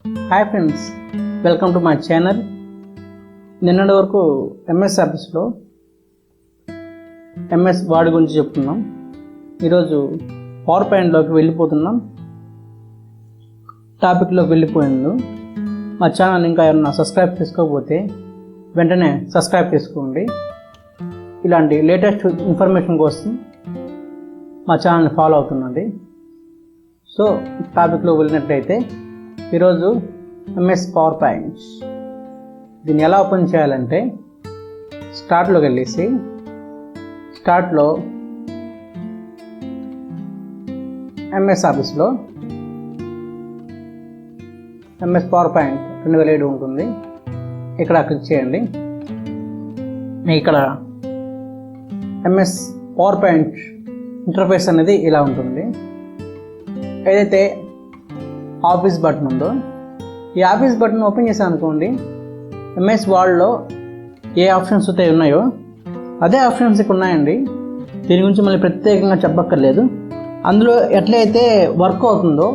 Hi friends, welcome to my channel. నిన్నటి వరకు MS ఆఫీస్లో ఎంఎస్ వర్డ్ గురించి చెప్తున్నాం. ఈరోజు పవర్ పాయింట్లోకి వెళ్ళిపోతున్నాం. టాపిక్లోకి వెళ్ళిపోయింది. మా ఛానల్ ఇంకా ఎవరైనా సబ్స్క్రైబ్ చేసుకోకపోతే వెంటనే సబ్స్క్రైబ్ చేసుకోండి. ఇలాంటి లేటెస్ట్ ఇన్ఫర్మేషన్ కోసం మా ఛానల్ని ఫాలో అవుతుండండి. సో టాపిక్లో వెళ్ళినట్లయితే ఈరోజు ఎంఎస్ పవర్ పాయింట్ దీన్ని ఎలా ఓపెన్ చేయాలంటే స్టార్ట్లోకి వెళ్ళేసి స్టార్ట్లో ఎంఎస్ ఆఫీస్లో ఎంఎస్ పవర్ పాయింట్ 2007 ఉంటుంది. ఇక్కడ క్లిక్ చేయండి. మీకు ఇక్కడ ఎంఎస్ పవర్ పాయింట్ ఇంటర్ఫేస్ అనేది ఇలా ఉంటుంది. ఏదైతే ఆఫీస్ బటన్ ఉందో ఈ ఆఫీస్ బటన్ ఓపెన్ చేసాను అనుకోండి, ఎంఎస్ వర్డ్లో ఏ ఆప్షన్స్ అయితే ఉన్నాయో అదే ఆప్షన్స్ ఇక్కడ ఉన్నాయండి. దీని గురించి మళ్ళీ ప్రత్యేకంగా చెప్పక్కర్లేదు. అందులో ఎట్లయితే వర్క్ అవుతుందో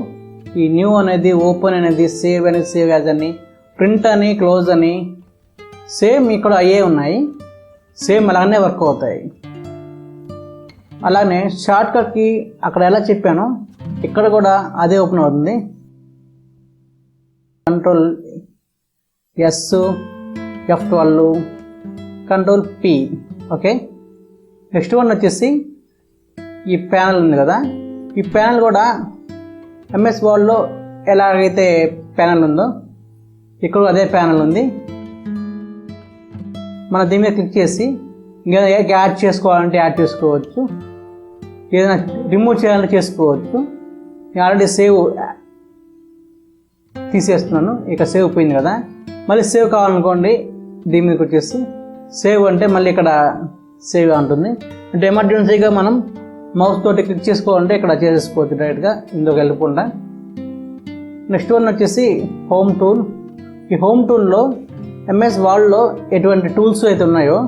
ఈ న్యూ అనేది, ఓపెన్ అనేది, సేవ్ అనేది, సేవ్ యాజ్ అని, ప్రింట్ అని, క్లోజ్ అని సేమ్ ఇక్కడ అయ్యే ఉన్నాయి. సేమ్ అలానే వర్క్ అవుతాయి. అలానే షార్ట్కట్కి అక్కడ ఎలా చెప్పానో ఇక్కడ కూడా అదే ఓపెన్ అవుతుంది. Control yes, F12, control P. Okay, next one వచ్చేసి ఈ ప్యానల్ ఉంది కదా, ఈ ప్యానల్ కూడా ఎంఎస్ వర్డ్లో ఎలాగైతే ప్యానల్ ఉందో ఇక్కడ అదే ప్యానల్ ఉంది. మనం దీని మీద క్లిక్ చేసి ఇంకా యాడ్ చేసుకోవాలంటే యాడ్ చేసుకోవచ్చు, ఏదైనా రిమూవ్ చేయాలంటే చేసుకోవచ్చు. నేను ఆల్రెడీ సేవ్ తీసేస్తున్నాను. ఇక సేవ్ పోయింది కదా, మళ్ళీ సేవ్ కావాలనుకోండి దీని మీదకి వచ్చేసి సేవ్ అంటే మళ్ళీ ఇక్కడ సేవ్ ఉంటుంది. అంటే ఎమర్జెన్సీగా మనం మౌస్ తోటి క్లిక్ చేసుకోవాలంటే ఇక్కడ చేసేసుకోవచ్చు డైరెక్ట్గా, ఇందులోకి వెళ్ళకుండా. నెక్స్ట్ వన్ వచ్చేసి హోమ్ టూల్. ఈ హోమ్ టూల్లో ఎంఎస్ వర్డ్లో ఎటువంటి టూల్స్ అయితే ఉన్నాయో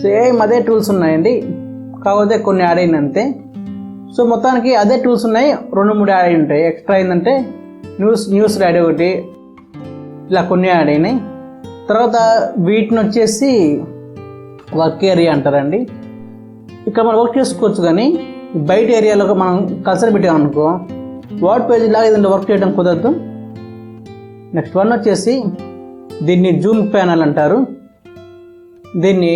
సేమ్ అదే టూల్స్ ఉన్నాయండి, కాకపోతే కొన్ని యాడ్ అయింది అంతే. సో మొత్తానికి అదే టూల్స్ ఉన్నాయి, 2-3 యాడ్ అయి ఉంటాయి. ఎక్స్ట్రా అయిందంటే న్యూస్ యాడ్ ఒకటి, ఇలా కొన్ని యాడ్ అయినాయి. తర్వాత వీటిని వచ్చేసి వర్క్ ఏరియా అంటారండి. ఇక్కడ మనం వర్క్ చేసుకోవచ్చు, కానీ బయట ఏరియాలో మనం కల్చర్ పెట్టామనుకో వర్డ్ పేజ్ లాగా ఏదంటే వర్క్ చేయడం కుదరదు. నెక్స్ట్ వన్ వచ్చేసి దీన్ని జూమ్ ప్యానల్ అంటారు, దీన్ని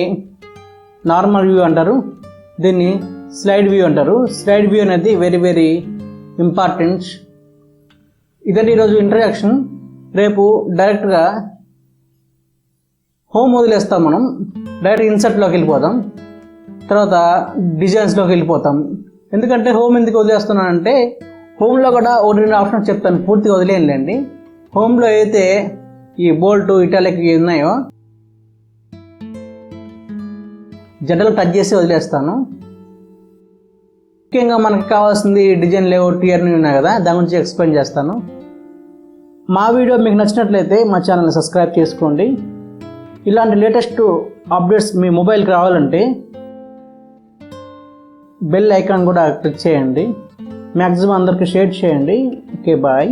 నార్మల్ వ్యూ అంటారు, దీన్ని స్లైడ్ వ్యూ అంటారు. స్లైడ్ వ్యూ అనేది వెరీ వెరీ ఇంపార్టెంట్. ఇదండి ఈరోజు ఇంట్రడక్షన్. రేపు డైరెక్ట్గా హోమ్ వదిలేస్తాం, మనం డైరెక్ట్ ఇన్సర్ట్లోకి వెళ్ళిపోతాం, తర్వాత డిజైన్స్లోకి వెళ్ళిపోతాం. ఎందుకంటే హోమ్ ఎందుకు వదిలేస్తున్నానంటే హోమ్లో కూడా 1-2 ఆప్షన్స్ చెప్తాను, పూర్తిగా వదిలేయండి. హోమ్లో అయితే ఈ బోల్ట్, ఇటాలిక్ ఉన్నాయో జనరల్ టచ్ చేసి వదిలేస్తాను. ముఖ్యంగా మనకు కావాల్సింది డిజైన్ లేఅవుట్, టియర్ని ఉన్నాయి కదా, దాని గురించి ఎక్స్ప్లెయిన్ చేస్తాను. మా వీడియో మీకు నచ్చినట్లయితే మా ఛానల్ని సబ్స్క్రైబ్ చేసుకోండి. ఇలాంటి లేటెస్ట్ అప్డేట్స్ మీ మొబైల్కి రావాలంటే బెల్ ఐకాన్ కూడా క్లిక్ చేయండి. మ్యాక్సిమం అందరికీ షేర్ చేయండి. Okay, bye.